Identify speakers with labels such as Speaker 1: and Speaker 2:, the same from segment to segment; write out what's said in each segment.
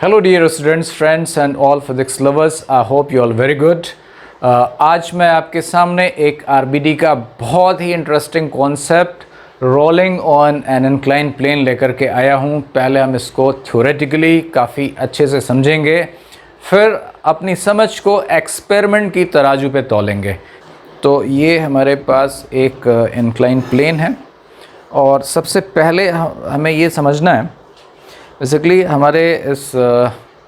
Speaker 1: Hello dear students, friends and all physics lovers, I hope you all very good. आज मैं आपके सामने एक आरबीडी का बहुत ही interesting concept rolling on an incline plane लेकर के आया हूँ। पहले हम इसको थ्योरेटिकली काफ़ी अच्छे से समझेंगे, फिर अपनी समझ को एक्सपेरिमेंट की तराजू पे तौलेंगे। तो ये हमारे पास एक इंक्लाइन प्लेन है और सबसे पहले हमें ये समझना है बेसिकली हमारे इस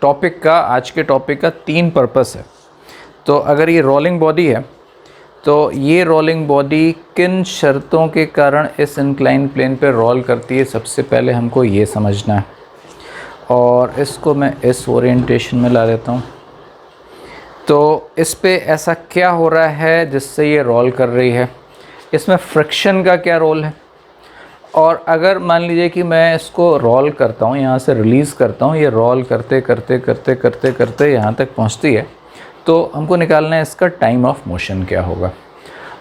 Speaker 1: टॉपिक का, आज के टॉपिक का 3 पर्पस है। तो अगर ये रोलिंग बॉडी है तो ये रोलिंग बॉडी किन शर्तों के कारण इस इंक्लाइन प्लेन पे रोल करती है, सबसे पहले हमको ये समझना है। और इसको मैं इस ओरिएंटेशन में ला देता हूँ। तो इस पे ऐसा क्या हो रहा है जिससे ये रोल कर रही है, इसमें फ्रिक्शन का क्या रोल है। और अगर मान लीजिए कि मैं इसको रोल करता हूँ, यहाँ से रिलीज़ करता हूँ, ये रोल करते करते करते करते करते यहाँ तक पहुँचती है, तो हमको निकालना है इसका टाइम ऑफ मोशन क्या होगा।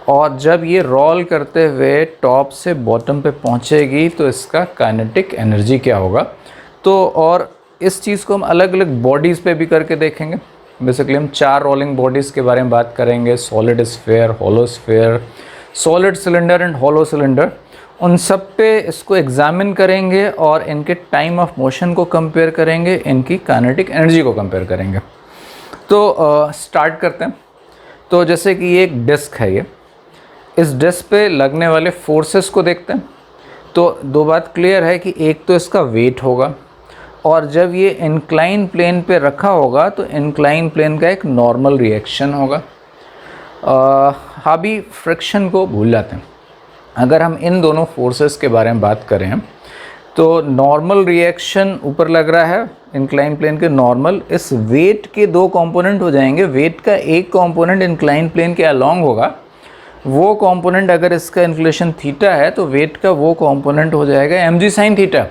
Speaker 1: और जब ये रोल करते हुए टॉप से बॉटम पे पहुँचेगी तो इसका काइनेटिक एनर्जी क्या होगा। तो और इस चीज़ को हम अलग अलग बॉडीज़ पे भी करके देखेंगे। बेसिकली हम 4 रोलिंग बॉडीज़ के बारे में बात करेंगे, solid sphere, hollow sphere, solid cylinder and hollow cylinder. उन सब पे इसको एग्जामिन करेंगे और इनके टाइम ऑफ मोशन को कंपेयर करेंगे, इनकी काइनेटिक एनर्जी को कंपेयर करेंगे। तो स्टार्ट करते हैं। तो जैसे कि ये एक डिस्क है, ये इस डिस्क पे लगने वाले फोर्सेस को देखते हैं। तो 2 बात क्लियर है कि एक तो इसका वेट होगा, और जब ये इंक्लाइन प्लेन पे रखा होगा तो इंक्लाइन प्लेन का एक नॉर्मल रिएक्शन होगा। अभी फ्रिक्शन को भूल जाते हैं। अगर हम इन दोनों फोर्सेस के बारे में बात करें तो नॉर्मल रिएक्शन ऊपर लग रहा है इंक्लाइन प्लेन के नॉर्मल, इस वेट के 2 कंपोनेंट हो जाएंगे। वेट का एक कंपोनेंट इंक्लाइन प्लेन के अलोंग होगा, वो कंपोनेंट अगर इसका इंक्लिनेशन थीटा है तो वेट का वो कंपोनेंट हो जाएगा mg sin थीटा,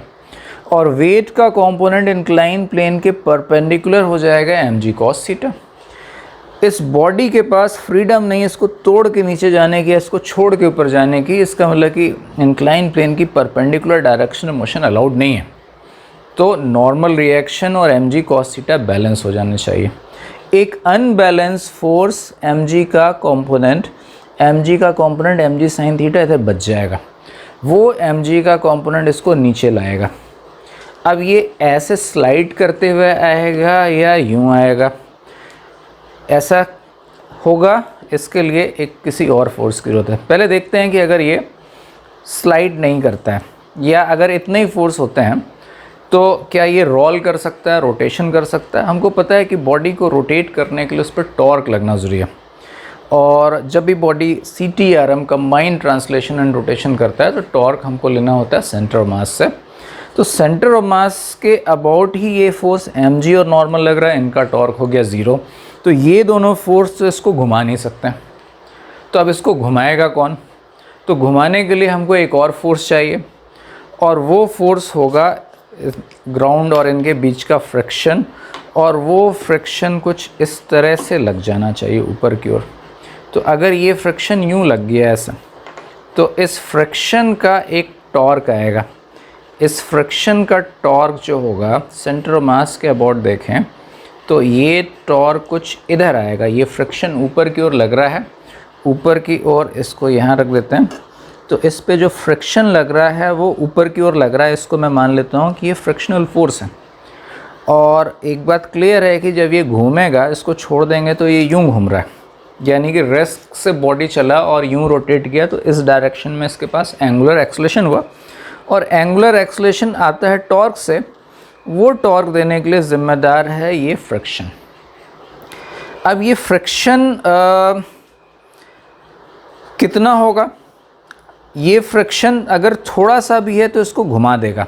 Speaker 1: और वेट का कंपोनेंट इंक्लाइन प्लेन के परपेंडिकुलर हो जाएगा mg cos थीटा। इस बॉडी के पास फ्रीडम नहीं है इसको तोड़ के नीचे जाने की, इसको छोड़ के ऊपर जाने की। इसका मतलब कि इंक्लाइन प्लेन की परपेंडिकुलर डायरेक्शन में मोशन अलाउड नहीं है। तो नॉर्मल रिएक्शन और mg cos थीटा बैलेंस हो जाने चाहिए। एक अनबैलेंस फोर्स mg का कंपोनेंट mg sin थीटा इधर बच जाएगा, वो mg का कंपोनेंट इसको नीचे लाएगा। अब ये ऐसे स्लाइड करते हुए आएगा या यूँ आएगा, ऐसा होगा, इसके लिए एक किसी और फोर्स की ज़रूरत है। पहले देखते हैं कि अगर ये स्लाइड नहीं करता है या अगर इतने ही फोर्स होते हैं तो क्या ये रोल कर सकता है, रोटेशन कर सकता है। हमको पता है कि बॉडी को रोटेट करने के लिए उस पर टॉर्क लगना ज़रूरी है, और जब भी body CTRM combined translation and rotation करता है तो टॉर्क हमको लेना होता है सेंटर ऑफ मास से। तो सेंटर ऑफ मास के अबाउट ही ये फोर्स mg और नॉर्मल लग रहा है, इनका टॉर्क हो गया 0। तो ये दोनों फोर्स तो इसको घुमा नहीं सकते हैं। तो अब इसको घुमाएगा कौन? तो घुमाने के लिए हमको एक और फोर्स चाहिए, और वो फोर्स होगा ग्राउंड और इनके बीच का फ्रिक्शन, और वो फ्रिक्शन कुछ इस तरह से लग जाना चाहिए ऊपर की ओर। तो अगर ये फ्रिक्शन यूँ लग गया ऐसा, तो इस फ्रिक्शन का एक टॉर्क आएगा। इस फ्रिक्शन का टॉर्क जो होगा सेंटर ऑफ मास के अबाउट देखें तो ये टॉर्क कुछ इधर आएगा। ये फ्रिक्शन ऊपर की ओर लग रहा है, ऊपर की ओर इसको यहाँ रख देते हैं। तो इस पे जो फ्रिक्शन लग रहा है वो ऊपर की ओर लग रहा है, इसको मैं मान लेता हूँ कि ये फ्रिक्शनल फोर्स है। और एक बात क्लियर है कि जब ये घूमेगा, इसको छोड़ देंगे तो ये यूँ घूम रहा है, यानी कि रेस्ट से बॉडी चला और यूँ रोटेट किया तो इस डायरेक्शन में इसके पास एंगुलर एक्सेलरेशन हुआ, और एंगुलर एक्सेलरेशन आता है टॉर्क से। वो टॉर्क देने के लिए ज़िम्मेदार है ये फ्रिक्शन। अब ये फ्रिक्शन कितना होगा? ये फ्रिक्शन अगर थोड़ा सा भी है तो इसको घुमा देगा।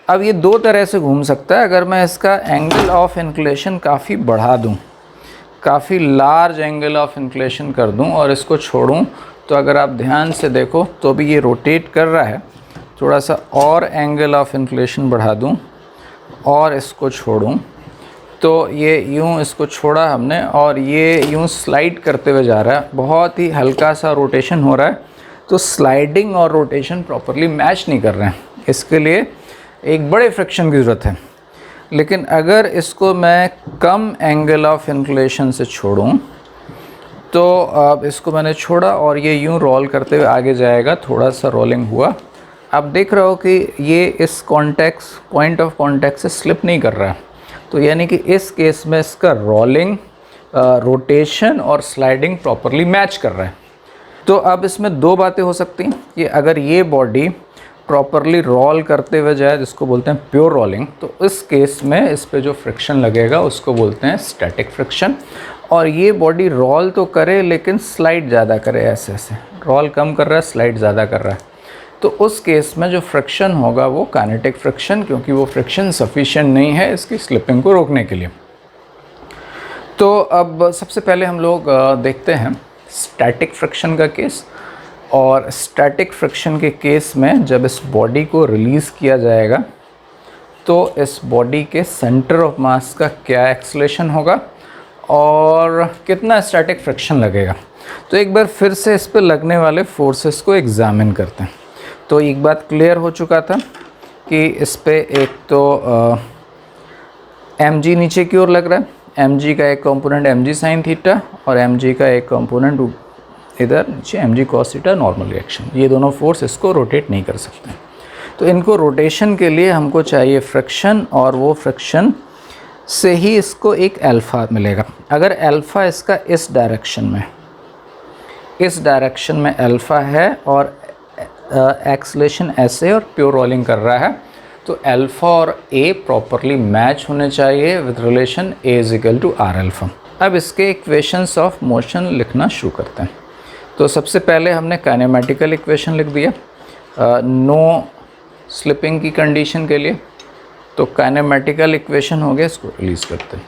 Speaker 1: अब ये 2 तरह से घूम सकता है। अगर मैं इसका एंगल ऑफ इंक्लिनेशन काफ़ी बढ़ा दूं, काफ़ी लार्ज एंगल ऑफ इंक्लिनेशन कर दूं और इसको छोड़ूं, तो अगर आप ध्यान से देखो तो भी ये रोटेट कर रहा है। थोड़ा सा और एंगल ऑफ इंक्लिनेशन बढ़ा दूं और इसको छोड़ूं, तो ये यूँ इसको छोड़ा हमने और ये यूँ स्लाइड करते हुए जा रहा है। बहुत ही हल्का सा रोटेशन हो रहा है। तो स्लाइडिंग और रोटेशन प्रॉपरली मैच नहीं कर रहे हैं, इसके लिए एक बड़े फ्रिक्शन की ज़रूरत है। लेकिन अगर इसको मैं कम एंगल ऑफ इंक्लिनेशन से छोड़ूं, तो अब इसको मैंने छोड़ा और ये यूं रोल करते हुए आगे जाएगा, थोड़ा सा रोलिंग हुआ। आप देख रहे हो कि ये इस कॉन्टेक्स पॉइंट ऑफ कॉन्टेक्ट से स्लिप नहीं कर रहा है, तो यानी कि इस केस में इसका रोलिंग, रोटेशन और स्लाइडिंग प्रॉपरली मैच कर रहा है। तो अब इसमें दो बातें हो सकती हैं कि अगर ये बॉडी प्रॉपरली रोल करते हुए जाए, जिसको बोलते हैं प्योर रोलिंग, तो इस केस में इस पे जो फ्रिक्शन लगेगा उसको बोलते हैं स्टैटिक फ्रिक्शन। और ये बॉडी रोल तो करे लेकिन स्लाइड ज़्यादा करे, ऐसे ऐसे रोल कम कर रहा है, स्लाइड ज़्यादा कर रहा है, तो उस केस में जो फ्रिक्शन होगा वो काइनेटिक फ्रिक्शन, क्योंकि वो फ्रिक्शन सफिशिएंट नहीं है इसकी स्लिपिंग को रोकने के लिए। तो अब सबसे पहले हम लोग देखते हैं स्टैटिक फ्रिक्शन का केस। और स्टैटिक फ्रिक्शन के केस में जब इस बॉडी को रिलीज़ किया जाएगा तो इस बॉडी के सेंटर ऑफ मास का क्या एक्सेलरेशन होगा और कितना स्टैटिक फ्रिक्शन लगेगा। तो एक बार फिर से इस पर लगने वाले फोर्सेस को एग्जामिन करते हैं। तो एक बात क्लियर हो चुका था कि इस पे एक तो mg नीचे की ओर लग रहा है, mg का एक कंपोनेंट mg साइन थीटा और mg का एक कंपोनेंट इधर नीचे mg cos theta normal reaction. ये दोनों फोर्स इसको रोटेट नहीं कर सकते, तो इनको रोटेशन के लिए हमको चाहिए फ्रिक्शन, और वो फ्रिक्शन से ही इसको एक अल्फ़ा मिलेगा। अगर अल्फ़ा इसका इस डायरेक्शन में अल्फ़ा है और एक्सेलरेशन ऐसे और प्योर रोलिंग कर रहा है, तो अल्फ़ा और ए प्रॉपरली मैच होने चाहिए with relation a is equal to r alpha. अब इसके इक्वेशंस ऑफ मोशन लिखना शुरू करते हैं। तो सबसे पहले हमने काइनेमेटिकल इक्वेशन लिख दिया नो स्लिपिंग की कंडीशन के लिए। तो काइनेमेटिकल इक्वेशन हो गया, इसको रिलीज करते हैं।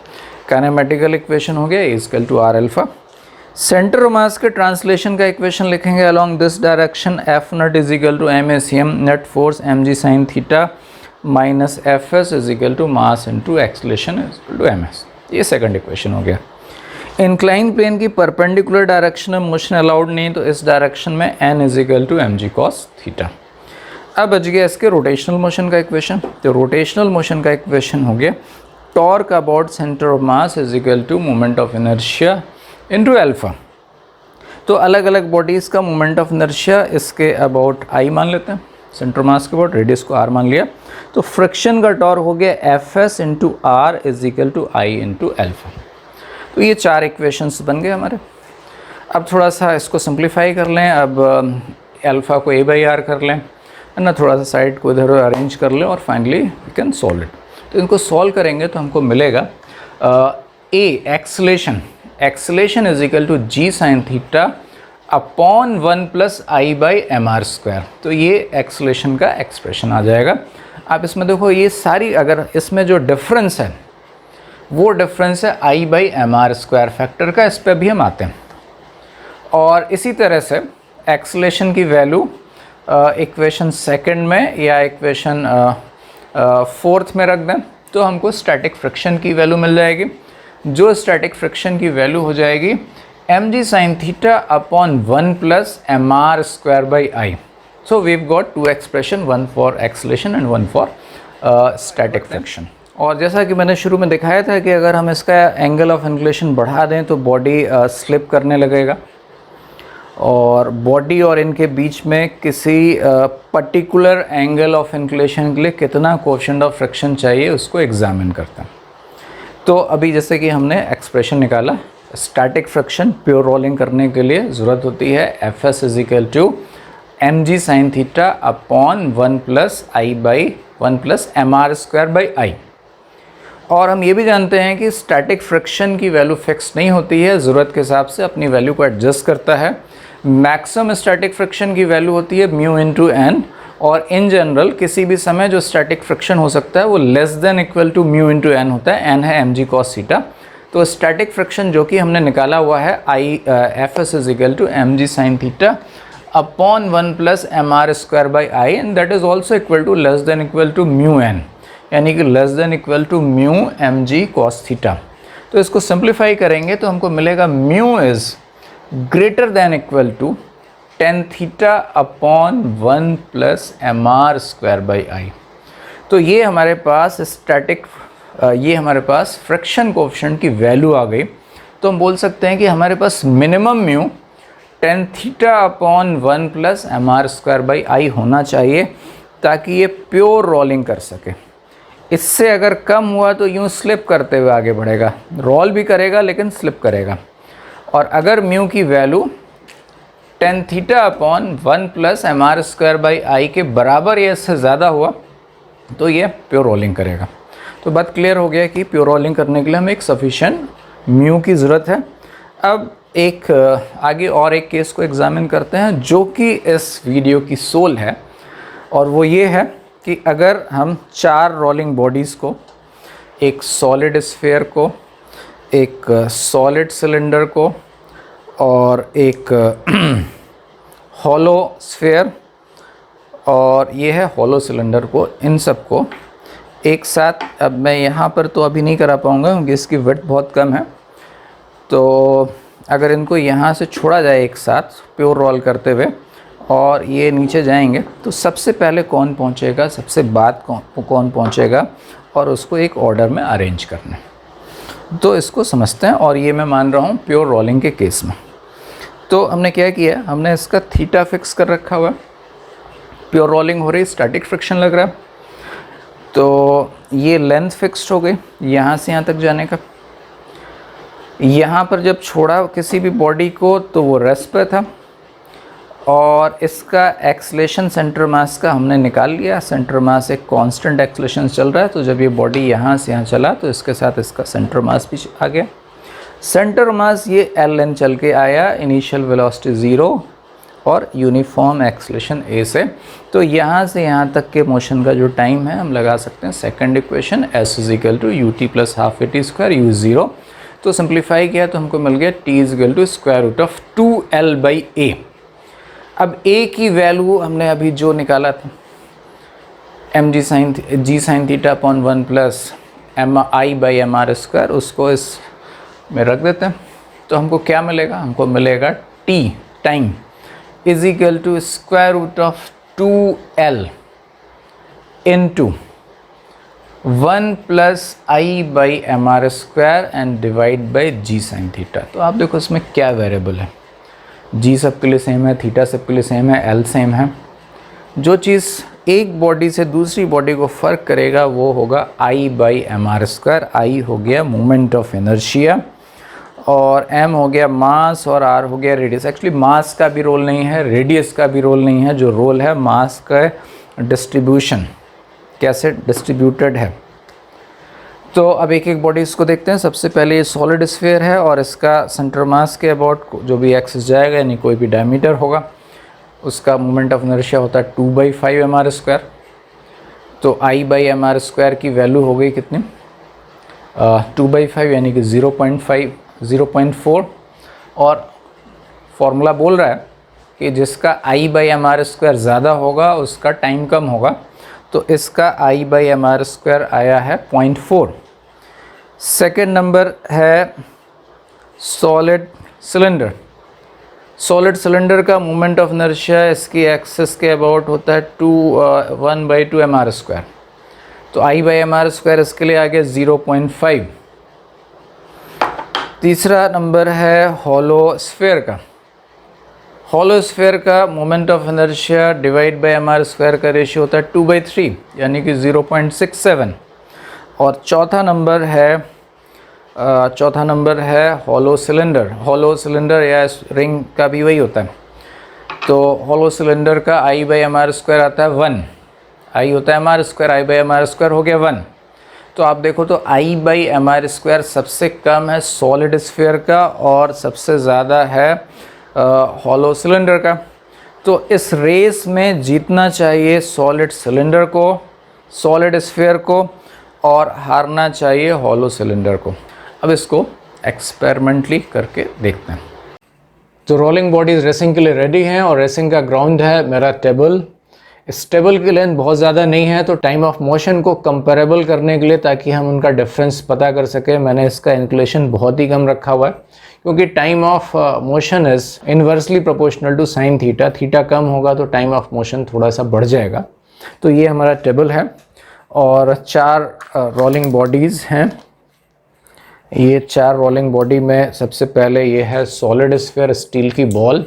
Speaker 1: काइनेमेटिकल इक्वेशन हो गया a is equal to r alpha. Centre of mass के ट्रांसलेशन का इक्वेशन लिखेंगे along this direction f naught is equal to m a c m net force m ji sine theta minus f S is equal to mass into acceleration is equal to m s. ये second equation हो गया। Incline plane की perpendicular direction में motion allowed नहीं, तो इस direction में n is equal to M G cos theta. अब बच गया इसके रोटेशनल मोशन का इक्वेशन। तो रोटेशनल मोशन का इक्वेशन हो गया torque about centre of mass is equal to moment of inertia into alpha. तो अलग अलग बॉडीज़ का मोमेंट ऑफ इनर्शिया इसके अबाउट आई मान लेते हैं, सेंटर मास के अबाउट, रेडियस को आर मान लिया। तो फ्रिक्शन का टॉर्क हो गया F S into R is equal to I into alpha. तो ये चार इक्वेशंस बन गए हमारे। अब थोड़ा सा इसको सिंप्लीफाई कर लें। अब अल्फ़ा को ए बाई आर कर लें, है ना, थोड़ा सा साइड को इधर अरेंज कर लें और finally we can solve it. तो इनको सॉल्व करेंगे तो हमको मिलेगा a acceleration is equal to g sine theta upon 1 plus I by m are square. तो ये एक्सेलरेशन का एक्सप्रेशन आ जाएगा। आप इसमें देखो ये सारी, अगर इसमें जो डिफरेंस है वो डिफरेंस है I by m are square factor का, इस पर भी हम आते हैं। और इसी तरह से एक्सेलरेशन की वैल्यू इक्वेशन सेकंड में या इक्वेशन फोर्थ में रख दें तो हमको स्टैटिक फ्रिक्शन की वैल्यू मिल जाएगी। जो स्टैटिक फ्रिक्शन की वैल्यू हो जाएगी M ji sine theta upon 1 plus M R square by I. So we've got two expression, one for acceleration and one for static friction. और जैसा कि मैंने शुरू में दिखाया था कि अगर हम इसका एंगल ऑफ इंक्लिनेशन बढ़ा दें तो बॉडी स्लिप करने लगेगा, और बॉडी और इनके बीच में किसी पर्टिकुलर एंगल ऑफ इंक्लिनेशन के लिए कितना कोएफिशिएंट ऑफ फ्रिक्शन चाहिए उसको एग्जामिन करते हैं। तो अभी जैसे कि हमने एक्सप्रेशन निकाला, स्टैटिक फ्रिक्शन प्योर रोलिंग करने के लिए ज़रूरत होती है F S is equal to M ji sine theta upon 1 plus I by 1 plus M R square by I. और हम ये भी जानते हैं कि स्टैटिक फ्रिक्शन की वैल्यू फिक्स नहीं होती है, ज़रूरत के हिसाब से अपनी वैल्यू को एडजस्ट करता है। मैक्सिमम स्टैटिक फ्रिक्शन की वैल्यू होती है म्यू इंटू एन, और इन जनरल किसी भी समय जो स्टैटिक फ्रिक्शन हो सकता है वो less than equal to mu into N होता है। एन है एम जी कॉस थीटा। तो स्टैटिक फ्रिक्शन जो कि हमने निकाला हुआ है I F S is equal to M ji sine theta upon 1 plus M R square by I, and that is also equal to less than equal to mu N, यानी कि less than equal to mu M G cos theta. तो इसको simplify करेंगे तो हमको मिलेगा mu is greater than equal to tan theta upon 1 plus M R square by I. तो ये हमारे पास स्टैटिक ये हमारे पास फ्रिक्शन कोएफिशिएंट की वैल्यू आ गई, तो हम बोल सकते हैं कि हमारे पास minimum mu tan theta upon 1 plus mr²/i होना चाहिए ताकि ये प्योर रोलिंग कर सके। इससे अगर कम हुआ तो यूँ स्लिप करते हुए आगे बढ़ेगा, रोल भी करेगा लेकिन स्लिप करेगा। और अगर म्यू की value tan theta upon 1 plus mr²/i के बराबर या इससे ज़्यादा हुआ तो ये प्योर रोलिंग करेगा। तो बात क्लियर हो गया कि प्योर रोलिंग करने के लिए हमें एक सफिशिएंट म्यू की ज़रूरत है। अब एक आगे और एक केस को एग्जामिन करते हैं जो कि इस वीडियो की सोल है, और वो ये है कि अगर हम 4 रोलिंग बॉडीज़ को, एक सॉलिड स्फीयर को, एक सॉलिड सिलेंडर को और एक हॉलो स्फीयर और ये है हॉलो सिलेंडर को, इन सब को एक साथ, अब मैं यहाँ पर तो अभी नहीं करा पाऊँगा क्योंकि इसकी विड्थ बहुत कम है, तो अगर इनको यहाँ से छोड़ा जाए एक साथ प्योर रोल करते हुए और ये नीचे जाएंगे तो सबसे पहले कौन पहुँचेगा, सबसे बाद कौन पहुँचेगा, और उसको एक ऑर्डर में अरेंज करना है। तो इसको समझते हैं, और ये मैं मान रहा हूँ प्योर रोलिंग के केस में। तो हमने क्या किया, हमने इसका थीटा फिक्स कर रखा हुआ है, प्योर रोलिंग हो रही, स्टैटिक फ्रिक्शन लग रहा है, तो ये लेंथ फिक्स्ड हो गई यहाँ से यहाँ तक जाने का। यहाँ पर जब छोड़ा किसी भी बॉडी को तो वो रेस्ट पे था, और इसका एक्सलेशन सेंटर मास का हमने निकाल लिया। सेंटर मास एक कांस्टेंट एक्सलेशन चल रहा है, तो जब ये बॉडी यहाँ से यहाँ चला तो इसके साथ इसका सेंटर मास भी आ गया। सेंटर मास ये ln चल के आया, इनिशियल वेलोसिटी 0 और यूनिफॉर्म एक्सलेशन a से। तो यहाँ से यहाँ तक के मोशन का जो टाइम है हम लगा सकते हैं second equation s = ut + ½ at² u0। तो सिंप्लीफाई किया तो हमको मिल गया t = √2l/a। अब a की वैल्यू हमने अभी जो निकाला था mg sin theta upon 1 plus mi/mr², उसको इस में रख देते हैं। तो हमको क्या मिलेगा, हमको मिलेगा t time = √2l into 1 plus i/mr² and divide by g sin theta. तो आप देखो इसमें क्या वेरिएबल है, g सबके लिए सेम है, थीटा सबके लिए सेम है, l सेम है। जो चीज़ एक बॉडी से दूसरी बॉडी को फ़र्क करेगा वो होगा i/mr²। i हो गया मोमेंट ऑफ इनर्शिया, और m हो गया मास, और r हो गया रेडियस। एक्चुअली मास का भी रोल नहीं है, रेडियस का भी रोल नहीं है, जो रोल है मास का डिस्ट्रीब्यूशन, कैसे डिस्ट्रीब्यूटेड है। तो अब एक एक बॉडीज़ को देखते हैं। सबसे पहले ये सॉलिड स्फीयर है और इसका सेंटर मास के अबाउट जो भी एक्सिस जाएगा, यानी कोई भी डायमीटर होगा, उसका मोमेंट ऑफ इनर्शिया होता है 2/5 mr²। तो i/mr² की वैल्यू हो गई कितनी, 2/5 यानी कि 0.4। और फॉर्मूला बोल रहा है कि जिसका i/mr² ज़्यादा होगा उसका टाइम कम होगा, तो इसका i/mr² आया है 0.4। सेकेंड नंबर है सॉलिड सिलेंडर। सॉलिड सिलेंडर का मोमेंट ऑफ इनर्शिया इसकी एक्सिस के अबाउट होता है 1/2 mr²। तो i/mr² इसके लिए आ गया 0.5। तीसरा नंबर है हॉलो स्फीयर का। हॉलो स्फीयर का moment of inertia divide by mr² का रेशियो होता है 2/3 यानी कि 0.67। और चौथा नंबर है हॉलो सिलेंडर। हॉलो सिलेंडर या रिंग का भी वही होता है। तो हॉलो सिलेंडर का i/mr² आता है 1। i होता है mr², i/mr² हो गया 1। तो आप देखो तो i/mr² सबसे कम है सॉलिड स्फीयर का और सबसे ज़्यादा है हॉलो सिलेंडर का। तो इस रेस में जीतना चाहिए सॉलिड सिलेंडर को, सॉलिड स्फीयर को, और हारना चाहिए हॉलो सिलेंडर को। अब इसको एक्सपेरिमेंटली करके देखते हैं। तो रोलिंग बॉडीज़ रेसिंग के लिए रेडी हैं और रेसिंग का ग्राउंड है मेरा टेबल। इस टेबल की लेंथ बहुत ज़्यादा नहीं है, तो टाइम ऑफ मोशन को कंपेरेबल करने के लिए, ताकि हम उनका डिफरेंस पता कर सकें, मैंने इसका इंक्लेशन बहुत ही कम रखा हुआ है, क्योंकि time of motion is inversely proportional to sine theta. Theta कम होगा तो टाइम ऑफ मोशन थोड़ा सा बढ़ जाएगा। तो ये हमारा टेबल है और 4 रोलिंग बॉडीज़ हैं। ये 4 रोलिंग बॉडी में सबसे पहले ये है सॉलिड स्फीयर, स्टील की बॉल,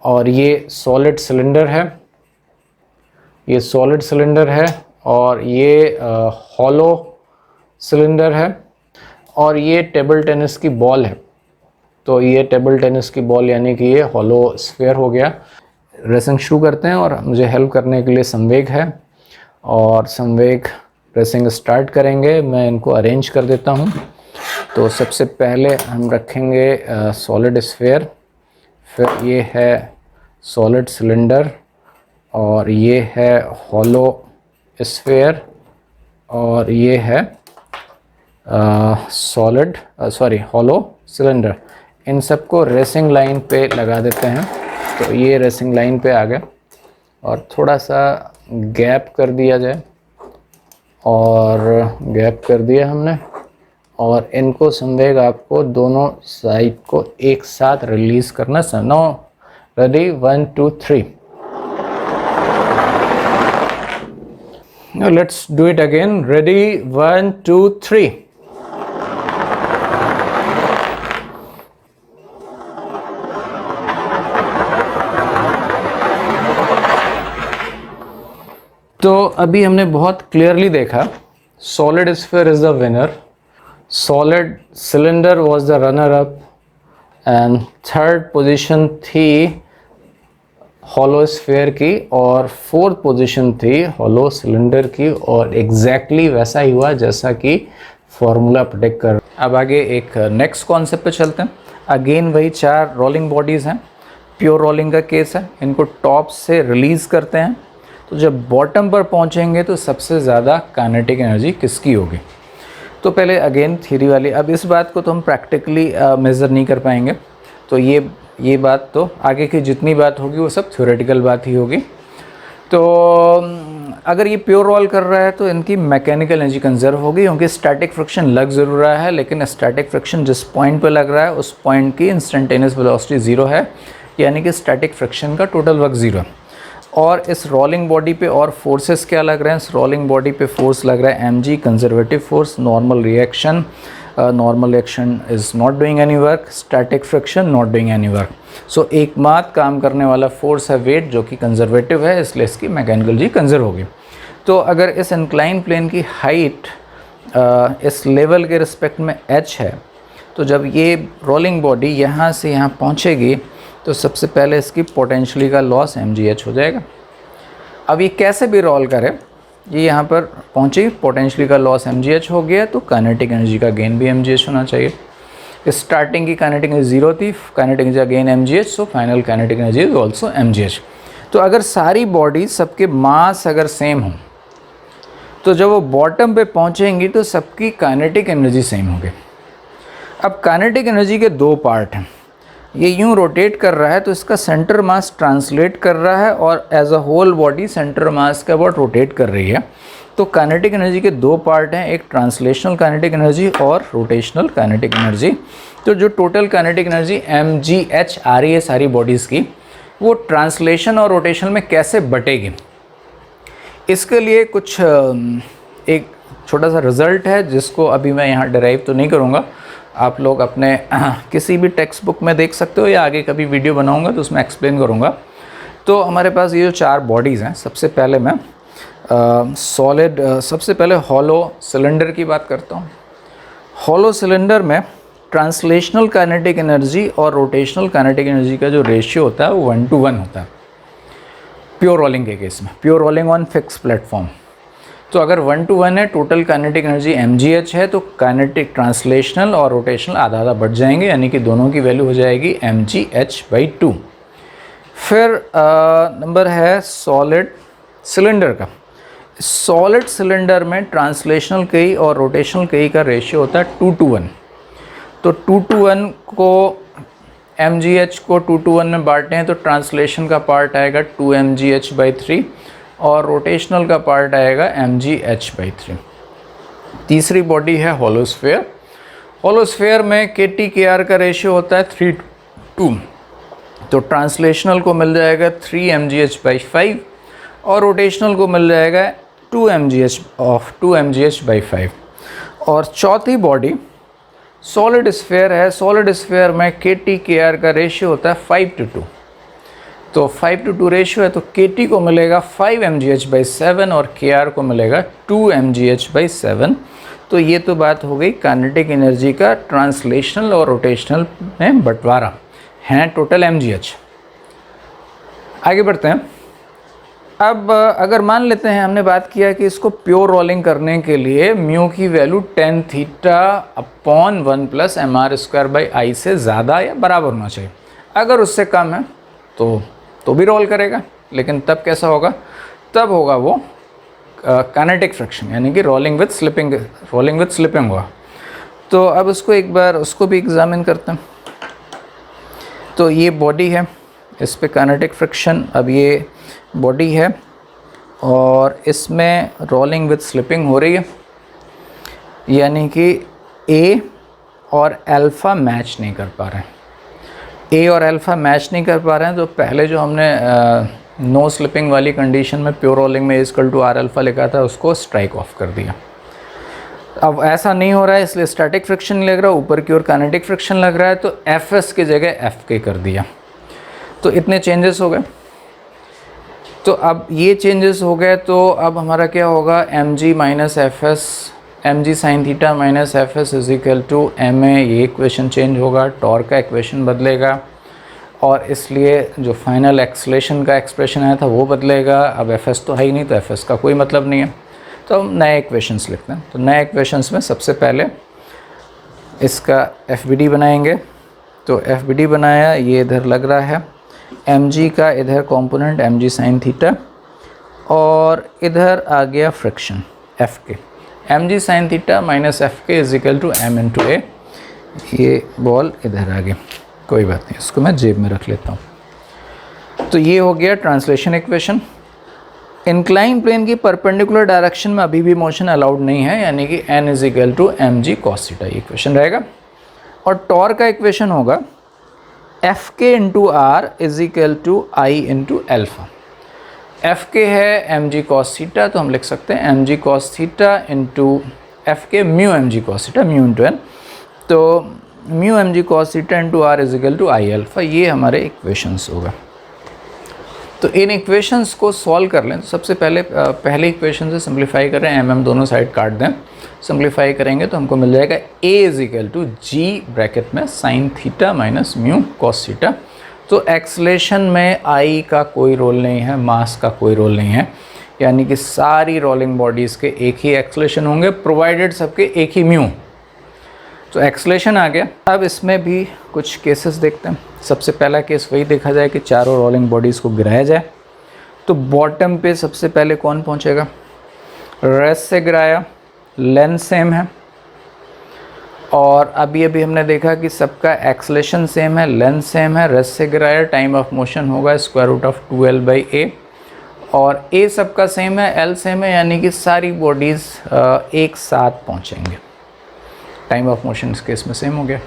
Speaker 1: और ये सॉलिड सिलेंडर है, ये सॉलिड सिलेंडर है, और ये हॉलो सिलेंडर है, और ये टेबल टेनिस की बॉल है। तो ये टेबल टेनिस की बॉल यानी कि ये हॉलो स्फीयर हो गया। रेसिंग शुरू करते हैं और मुझे हेल्प करने के लिए संवेग है, और संवेग रेसिंग स्टार्ट करेंगे। मैं इनको अरेंज कर देता हूँ। तो सबसे पहले हम रखेंगे सॉलिड स्फीयर, फिर ये है सॉलिड सिलेंडर, और ये है हॉलो स्फीयर, और ये है हॉलो सिलेंडर। इन सबको रेसिंग लाइन पे लगा देते हैं। तो ये रेसिंग लाइन पे आ गया, और थोड़ा सा गैप कर दिया जाए, और गैप कर दिया हमने। और इनको संवेग आपको दोनों साइड को एक साथ रिलीज़ करना। No, ready, 1 2 3। Now let's do it again. Ready, 1 2 3. तो अभी हमने बहुत क्लियरली देखा, solid sphere is the winner, solid cylinder was the runner up, and third position थी हॉलो स्फीयर की, और फोर्थ पोजीशन थी हॉलो सिलेंडर की। और एग्जैक्टली वैसा ही हुआ जैसा कि फॉर्मूला प्रेडिक्ट कर। अब आगे एक नेक्स्ट कॉन्सेप्ट पे चलते हैं। अगेन वही 4 रोलिंग बॉडीज़ हैं। प्योर रोलिंग का केस है, इनको टॉप से रिलीज़ करते हैं। तो जब बॉटम पर पहुंचेंगे तो सबसे ज़्यादा काइनेटिक एनर्जी किसकी होगी? तो पहले अगेन थ्योरी वाली, अब इस बात को तो हम प्रैक्टिकली मेज़र नहीं कर पाएंगे। तो ये बात तो आगे की जितनी बात होगी वो सब थ्योरेटिकल बात ही होगी। तो अगर ये प्योर रोल कर रहा है तो इनकी मैकेनिकल एनर्जी कंजर्व होगी, क्योंकि स्टैटिक फ्रिक्शन लग ज़रूर रहा है, लेकिन स्टैटिक फ्रिक्शन जिस पॉइंट पर लग रहा है उस पॉइंट की इंस्टेंटेनियस वेलोसिटी 0 है, यानी कि स्टैटिक फ्रिक्शन का टोटल वर्क 0 है। और इस रोलिंग बॉडी पे और फोर्सेस क्या लग रहे हैं? इस रोलिंग बॉडी पे फोर्स लग रहा है mg, conservative force, normal reaction, normal reaction is not doing any work, static friction not doing any work. So एकमात्र काम करने वाला फोर्स है वेट, जो कि कंजर्वेटिव है, इसलिए इसकी मैकेनिकल एनर्जी कंजर्व होगी। तो अगर इस इंक्लाइन प्लेन की हाइट इस लेवल के रिस्पेक्ट में h है, तो जब ये रोलिंग बॉडी यहाँ से यहाँ पहुँचेगी तो सबसे पहले इसकी पोटेंशियली का लॉस mgh हो जाएगा। अब ये कैसे भी रोल करे, ये यहाँ पर पहुँची, पोटेंशियली का लॉस mgh हो गया, तो काइनेटिक एनर्जी का गेन भी mgh होना चाहिए। स्टार्टिंग की काइनेटिक एनर्जी 0 थी, काइनेटिक एनर्जी का gain mgh, so final kinetic energy is also mgh। तो अगर सारी बॉडी सबके मास अगर सेम हो, तो जब वो बॉटम पे पहुँचेंगी तो सबकी काइनेटिक एनर्जी सेम होगी। अब काइनेटिक एनर्जी के 2 पार्ट हैं। ये यूँ रोटेट कर रहा है तो इसका सेंटर मास ट्रांसलेट कर रहा है, और as a whole body centre mass के अबाउट रोटेट कर रही है। तो काइनेटिक एनर्जी के 2 पार्ट हैं, एक ट्रांसलेशनल काइनेटिक एनर्जी और रोटेशनल काइनेटिक एनर्जी। तो जो टोटल काइनेटिक एनर्जी mgh आ रही है सारी बॉडीज़ की, वो ट्रांसलेशन और रोटेशन में कैसे बटेगी, इसके लिए कुछ एक छोटा सा रिज़ल्ट है, जिसको अभी मैं यहाँ डिराइव तो नहीं करूँगा, आप लोग अपने किसी भी टेक्स्ट बुक में देख सकते हो, या आगे कभी वीडियो बनाऊंगा तो उसमें एक्सप्लेन करूंगा। तो हमारे पास ये जो 4 बॉडीज़ हैं, सबसे पहले मैं सबसे पहले हॉलो सिलेंडर की बात करता हूँ। हॉलो सिलेंडर में ट्रांसलेशनल काइनेटिक एनर्जी और रोटेशनल काइनेटिक एनर्जी का जो रेशियो होता है वो 1 to 1 होता है प्योर रोलिंग के केस में, pure rolling on fix platform. तो अगर 1 to 1 है, टोटल काइनेटिक एनर्जी mgh है, तो काइनेटिक ट्रांसलेशनल और रोटेशनल आधा आधा बढ़ जाएंगे, यानी कि दोनों की वैल्यू हो जाएगी mgh/2। फिर नंबर है सॉलिड सिलेंडर का। सॉलिड सिलेंडर में ट्रांसलेशनल कई और रोटेशनल कई का रेशियो होता है 2 to 1। तो 2 to 1 को mgh को 2 to 1 में बांटते हैं, तो ट्रांसलेशन का पार्ट आएगा 2 mgh/3 और रोटेशनल का पार्ट आएगा mgh/3। तीसरी बॉडी है होलोस्फीयर। होलोस्फीयर में kT kr का रेशियो होता है 3 to 2। तो ट्रांसलेशनल को मिल जाएगा 3 mgh/5 और रोटेशनल को मिल जाएगा 2 mgh/5। और चौथी बॉडी सॉलिड स्फीयर है। सॉलिड स्फीयर में KT KR का रेशियो होता है 5:2। तो 5:2 रेशियो है, तो KT को मिलेगा 5 mgh/7 और KR को मिलेगा 2 mgh/7। तो ये तो बात हो गई काइनेटिक एनर्जी का ट्रांसलेशनल और रोटेशनल में बंटवारा है टोटल mgh। आगे बढ़ते हैं। अब अगर मान लेते हैं, हमने बात किया कि इसको प्योर रोलिंग करने के लिए म्यू की वैल्यू tan θ/1 + mr²/I से ज़्यादा या बराबर होना चाहिए। अगर उससे कम है तो भी रोल करेगा, लेकिन तब कैसा होगा? तब होगा वो काइनेटिक फ्रिक्शन, यानी कि रोलिंग विद स्लिपिंग हुआ। तो अब उसको एक बार उसको भी एग्जामिन करते हैं। तो ये बॉडी है, इस पे काइनेटिक फ्रिक्शन, अब ये बॉडी है और इसमें रोलिंग विद स्लिपिंग हो रही है, यानी कि ए और अल्फ़ा मैच नहीं कर पा रहे हैं। ए और अल्फ़ा मैच नहीं कर पा रहे हैं, तो पहले जो हमने नो स्लिपिंग वाली कंडीशन में प्योर रोलिंग में = R लिखा था, उसको स्ट्राइक ऑफ कर दिया। अब ऐसा नहीं हो रहा है, इसलिए स्टैटिक फ्रिक्शन लग रहा है, ऊपर की ओर काइनेटिक फ्रिक्शन लग रहा है, तो FS की जगह FK कर दिया। तो इतने चेंजेस हो गए। तो अब ये चेंजेस हो गए, तो अब हमारा क्या होगा? mg sin θ - fs = ma। ये इक्वेशन चेंज होगा, टॉर्क का इक्वेशन बदलेगा और इसलिए जो फाइनल एक्सेलरेशन का एक्सप्रेशन आया था वो बदलेगा। अब fs तो है ही नहीं, तो fs का कोई मतलब नहीं है। तो हम नए इक्वेशंस लिखते हैं। तो नए इक्वेशंस में सबसे पहले इसका FBD बनाएंगे। तो FBD बनाया, ये इधर लग रहा है mg का इधर कंपोनेंट mg sin θ और इधर आ गया friction Fk। mg sin θ - Fk = m × a। ये बॉल इधर आ गई, कोई बात नहीं, इसको मैं जेब में रख लेता हूँ। तो ये हो गया ट्रांसलेशन इक्वेशन। इंक्लाइन प्लेन की परपेंडिकुलर डायरेक्शन में अभी भी मोशन अलाउड नहीं है, यानी कि n = mg cos θ, ये इक्वेशन रहेगा। और टॉर्क का इक्वेशन होगा Fk × R = I × alpha. Fk है mg cos θ, तो हम लिख सकते हैं mg cos θ × Fk mu mg cos θ, mu × n। तो mu mg cos θ × R = I alpha, ये हमारे इक्वेशंस होगा। तो इन इक्वेशंस को सॉल्व कर लें। तो सबसे पहले इक्वेशन से सिंप्लीफाई करें, mm दोनों साइड काट दें, सिंप्लीफाई करेंगे तो हमको मिल जाएगा a = g ब्रैकेट में sin θ - mu cos θ। तो एक्सलेशन में I का कोई रोल नहीं है, मास का कोई रोल नहीं है, यानी कि सारी रोलिंग बॉडीज़ के एक ही एक्सलेशन होंगे, प्रोवाइडेड सबके एक ही म्यू। तो एक्सलेशन आ गया। अब इसमें भी कुछ केसेस देखते हैं। सबसे पहला केस वही देखा जाए कि चारों रोलिंग बॉडीज़ को गिराया जाए। तो बॉटम पे सबसे पहले कौन पहुंचेगा? रेस्ट से गिराया, लेंथ सेम है और अभी हमने देखा कि सबका एक्सलेशन सेम है, लेंथ सेम है। रेस्ट से गिराया, टाइम ऑफ मोशन होगा √2l/a और a सबका सेम है, l सेम है, यानी कि सारी बॉडीज़ एक साथ पहुंचेंगे। टाइम ऑफ मोशन इस केस में सेम हो गया।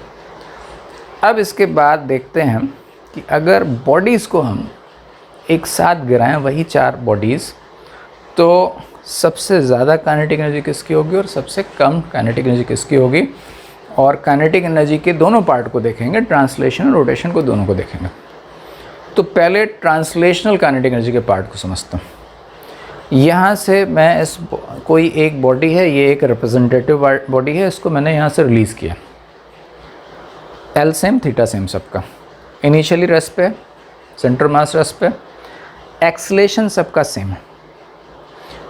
Speaker 1: अब इसके बाद देखते हैं कि अगर बॉडीज़ को हम एक साथ गिराएं, वही चार बॉडीज़, तो सबसे ज़्यादा काइनेटिक एनर्जी किसकी होगी और सबसे कम काइनेटिक एनर्जी किसकी होगी। और काइनेटिक एनर्जी के दोनों पार्ट को देखेंगे, ट्रांसलेशन और रोटेशन को, दोनों को देखेंगे। तो पहले ट्रांसलेशनल काइनेटिक एनर्जी के पार्ट को समझता हूँ। यहाँ से मैं कोई एक बॉडी है, ये एक रिप्रेजेंटेटिव बॉडी है, इसको मैंने यहाँ से रिलीज़ किया। एल सेम, थीटा सेम सबका, इनिशियली रेस्ट पे, सेंटर मास रेस्ट पे, एक्सलेशन सबका सेम है,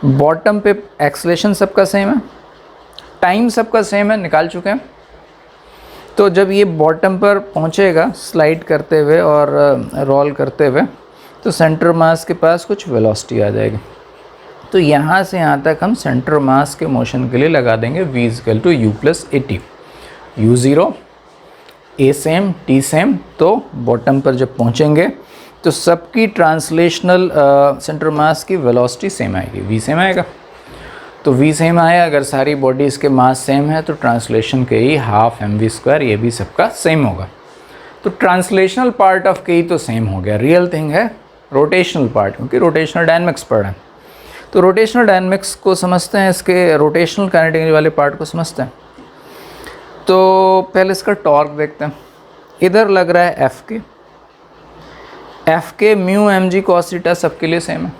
Speaker 1: बॉटम पे एक्सलेशन सबका सेम है, टाइम सबका सेम है, निकाल चुके हैं। तो जब ये बॉटम पर पहुंचेगा स्लाइड करते हुए और रोल करते हुए, तो सेंटर मास के पास कुछ वेलोसिटी आ जाएगी। तो यहाँ से यहाँ तक हम सेंटर मास के मोशन के लिए लगा देंगे v = u + at। u0, a same, t same. तो बॉटम पर जब पहुँचेंगे तो सबकी ट्रांसलेशनल सेंटर मास की वेलोसिटी सेम आएगी, v सेम आएगा। तो v सेम आया, अगर सारी बॉडीज़ के मास सेम है तो ट्रांसलेशन के ही ½ mv², ये भी सबका सेम होगा। तो ट्रांसलेशनल पार्ट ऑफ के ही तो सेम हो गया। रियल थिंग है रोटेशनल पार्ट, क्योंकि रोटेशनल डायनेमिक्स पढ़ रहे हैं। तो रोटेशनल डायनेमिक्स को समझते हैं, इसके रोटेशनल काइनेटिक एनर्जी वाले पार्ट को समझते हैं। तो पहले इसका टॉर्क देखते हैं। इधर लग रहा है एफ के mu M G cos theta सबके लिए सेम है,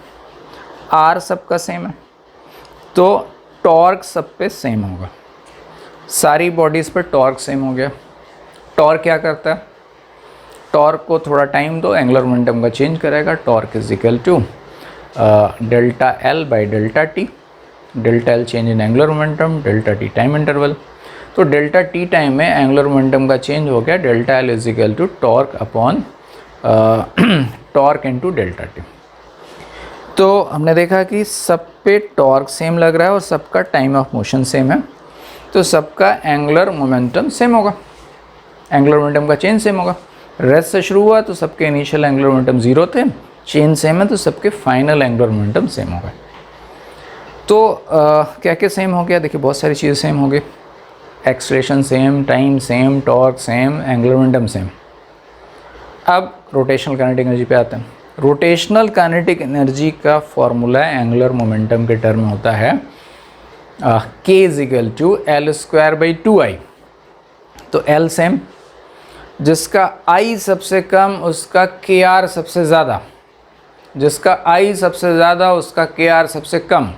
Speaker 1: आर सबका सेम है, तो टॉर्क सब पे सेम होगा, सारी बॉडीज़ पे टॉर्क सेम हो गया। टॉर्क क्या करता है, टॉर्क को थोड़ा टाइम दो, एंगुलर मोमेंटम का चेंज करेगा। Torque is equal to delta L by delta T, delta L change in angular momentum, delta T time interval. तो डेल्टा टी टाइम में एंगुलर मोमेंटम का चेंज हो गया, delta L is equal to torque upon torque into delta T. तो हमने देखा कि सब पे टॉर्क सेम लग रहा है और सबका टाइम ऑफ मोशन सेम है, तो सबका एंगुलर मोमेंटम सेम होगा, एंगुलर मोमेंटम का चेंज सेम होगा। रेस्ट से शुरू हुआ तो सबके इनिशियल एंगुलर मोमेंटम 0 थे, चेंज सेम है तो सबके फाइनल एंगुलर मोमेंटम सेम होगा। तो क्या क्या सेम हो गया, देखिए बहुत सारी चीज़ें सेम हो गई, acceleration same, time same, torque same, angular momentum same. अब रोटेशनल काइनेटिक एनर्जी पे आते हैं। रोटेशनल काइनेटिक एनर्जी का फॉर्मूला एंगुलर मोमेंटम के टर्म में होता है k is equal to L square by 2i। तो L सेम, जिसका I सबसे कम उसका KR सबसे ज़्यादा, जिसका I सबसे ज़्यादा उसका KR सबसे कम।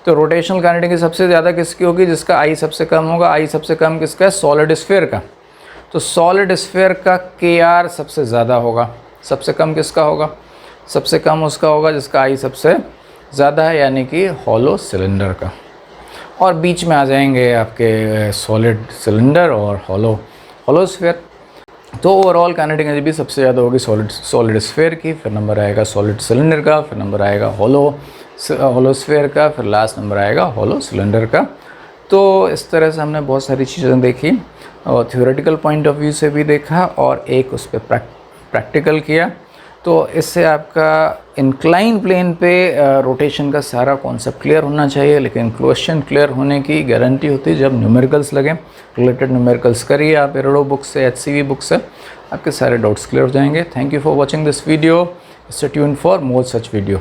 Speaker 1: तो रोटेशनल काइनेटिक एनर्जी सबसे ज़्यादा किसकी होगी, जिसका I सबसे कम होगा। I सबसे कम किसका है, सॉलिड स्फीयर का। तो सॉलिड स्फीयर का KR सबसे ज़्यादा होगा, सबसे कम किसका होगा, सबसे कम उसका होगा जिसका I सबसे ज़्यादा है, यानी कि हॉलो सिलेंडर का। और बीच में आ जाएंगे आपके सॉलिड सिलेंडर और हॉलो स्फीयर। तो ओवरऑल काइनेटिक एनर्जी भी सबसे ज़्यादा होगी सॉलिड स्फीयर की, फिर नंबर आएगा सॉलिड सिलेंडर का, फिर नंबर आएगा हॉलो स्फीयर का, फिर लास्ट नंबर आएगा हॉलो सिलेंडर का। तो इस तरह से हमने बहुत सारी चीज़ें देखी और थ्योरेटिकल पॉइंट ऑफ व्यू से भी देखा और एक उस पर प्रैक्टिकल किया। तो इससे आपका इंक्लाइन प्लेन पे रोटेशन का सारा कॉन्सेप्ट क्लियर होना चाहिए, लेकिन क्वेश्चन क्लियर होने की गारंटी होती है जब न्यूमेरिकल्स लगे। रिलेटेड न्यूमेरिकल्स करिए आप एरोडो बुक से, HCV बुक से, आपके सारे डाउट्स क्लियर हो जाएंगे। Thank you for watching this video, stay tuned for more such video.